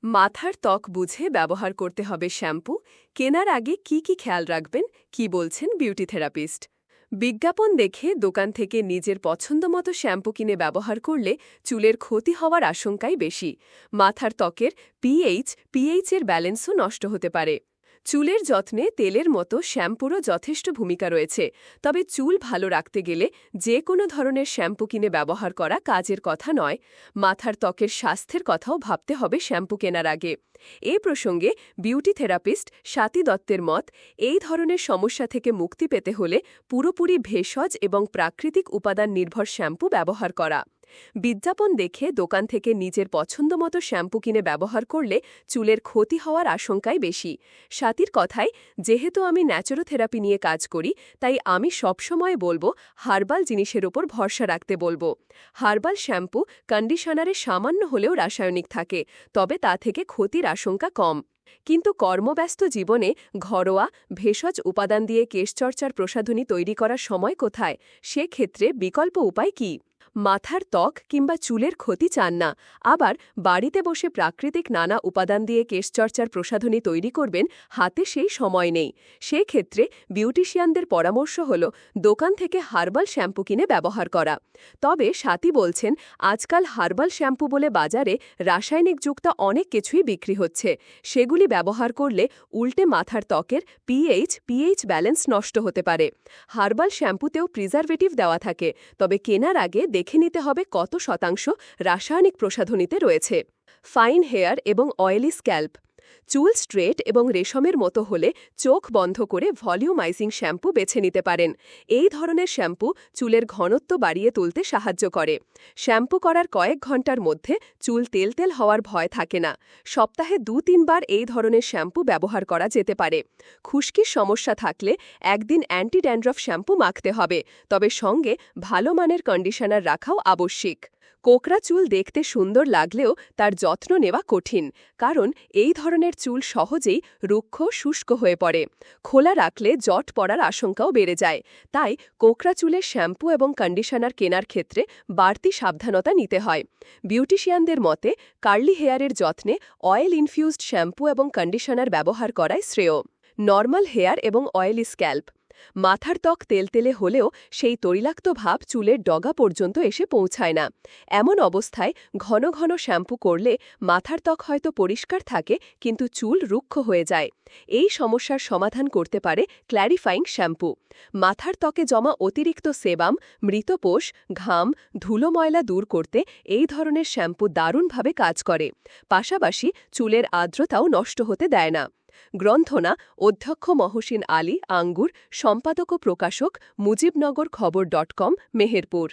মাথার ত্বক বুঝে ব্যবহার করতে হবে শ্যাম্পু। কেনার আগে কি কি খেয়াল রাখবেন, কি বলছেন বিউটি থেরাপিস্ট। বিজ্ঞাপন দেখে দোকান থেকে নিজের পছন্দমতো শ্যাম্পু কিনে ব্যবহার করলে চুলের ক্ষতি হওয়ার আশঙ্কাই বেশি। মাথার ত্বকের পিএইচের ব্যালেন্সও নষ্ট হতে পারে। চুলের যত্নে তেলের মতো শ্যাম্পুরও যথেষ্ট ভূমিকা রয়েছে, তবে চুল ভালো রাখতে গেলে যে কোনো ধরনের শ্যাম্পু কিনে ব্যবহার করা কাজের কথা নয়। মাথার ত্বকের স্বাস্থ্যের কথাও ভাবতে হবে শ্যাম্পু কেনার আগে। এ প্রসঙ্গে বিউটি থেরাপিস্ট স্বাতী দত্তের মত, এই ধরনের সমস্যা থেকে মুক্তি পেতে হলে পুরোপুরি ভেষজ এবং প্রাকৃতিক উপাদান নির্ভর শ্যাম্পু ব্যবহার করা। বিজ্ঞাপন দেখে দোকান থেকে নিজের পছন্দমতো শ্যাম্পু কিনে ব্যবহার করলে চুলের ক্ষতি হওয়ার আশঙ্কাই বেশি। স্বাতীর কথায়, যেহেতু আমি ন্যাচুরোথেরাপি নিয়ে কাজ করি, তাই আমি সবসময় বলবো হার্বাল জিনিসের ওপর ভরসা রাখতে বলবো। হার্বাল শ্যাম্পু কন্ডিশনারে সামান্য হলেও রাসায়নিক থাকে, তবে তা থেকে ক্ষতির আশঙ্কা কম। কিন্তু কর্মব্যস্ত জীবনে ঘরোয়া ভেষজ উপাদান দিয়ে কেশচর্চার প্রসাধনী তৈরি করার সময় কোথায়? সেক্ষেত্রে বিকল্প উপায় কি? মাথার ত্বক কিংবা চুলের ক্ষতি চান না, আবার বাড়িতে বসে প্রাকৃতিক নানা উপাদান দিয়ে কেশচর্চার প্রসাধনী তৈরি করবেন, হাতে সেই সময় নেই। সেক্ষেত্রে বিউটিশিয়ানদের পরামর্শ হল দোকান থেকে হার্বাল শ্যাম্পু কিনে ব্যবহার করা। তবে স্বাতী বলছেন, আজকাল হার্বাল শ্যাম্পু বলে বাজারে রাসায়নিকযুক্ত অনেক কিছুই বিক্রি হচ্ছে। সেগুলি ব্যবহার করলে উল্টে মাথার ত্বকের পিএইচ ব্যালেন্স নষ্ট হতে পারে। হার্বাল শ্যাম্পুতেও প্রিজারভেটিভ দেওয়া থাকে, তবে কেনার আগে দেখে নিতে হবে কত শতাংশ রাসায়নিক প্রসাধনীতে রয়েছে। ফাইন হেয়ার এবং অয়েলি স্ক্যাল্প। চুল স্ট্রেট এবং রেশমের মতো হলে চোখ বন্ধ করে ভলিউমাইজিং শ্যাম্পু বেছে নিতে পারেন। এই ধরনের শ্যাম্পু চুলের ঘনত্ব বাড়িয়ে তুলতে সাহায্য করে। শ্যাম্পু করার কয়েক ঘন্টার মধ্যে চুল তেল হওয়ার ভয় থাকে না। সপ্তাহে ২-৩ বার এই ধরনের শ্যাম্পু ব্যবহার করা যেতে পারে। খুশকির সমস্যা থাকলে একদিন অ্যান্টি ড্যান্ড্রফ শ্যাম্পু মাখতে হবে, তবে সঙ্গে ভালো মানের কন্ডিশনার রাখাও আবশ্যিক। কোকড়া চুল দেখতে সুন্দর লাগলেও তার যত্ন নেওয়া কঠিন, কারণ এই ধরনের চুল সহজেই রুক্ষ শুষ্ক হয়ে পড়ে। খোলা রাখলে জট পড়ার আশঙ্কাও বেড়ে যায়। তাই কোকড়া চুলের শ্যাম্পু এবং কন্ডিশনার কেনার ক্ষেত্রে বাড়তি সাবধানতা নিতে হয়। বিউটিশিয়ানদের মতে, কার্লি হেয়ারের যত্নে অয়েল ইনফিউজড শ্যাম্পু এবং কন্ডিশনার ব্যবহার করাই শ্রেয়। নর্মাল হেয়ার এবং অয়েলি স্ক্যাল্প। মাথার ত্বক তেলতেলে হলেও সেই তৈলাক্ত ভাব চুলের ডগা পর্যন্ত এসে পৌঁছায় না। এমন অবস্থায় ঘন ঘন শ্যাম্পু করলে মাথার ত্বক হয়তো পরিষ্কার থাকে, কিন্তু চুল রুক্ষ হয়ে যায়। এই সমস্যার সমাধান করতে পারে ক্ল্যারিফাইং শ্যাম্পু। মাথার ত্বকে জমা অতিরিক্ত সেবাম, মৃতপোষ, ঘাম, ধুলো ময়লা দূর করতে এই ধরনের শ্যাম্পু দারুণভাবে কাজ করে। পাশাপাশি চুলের আর্দ্রতাও নষ্ট হতে দেয় না। গ্রন্থনা অধ্যক্ষ মহসিন আলী আঙ্গুর, সম্পাদক ও প্রকাশক মুজিবনগর খবর.com, মেহেরপুর।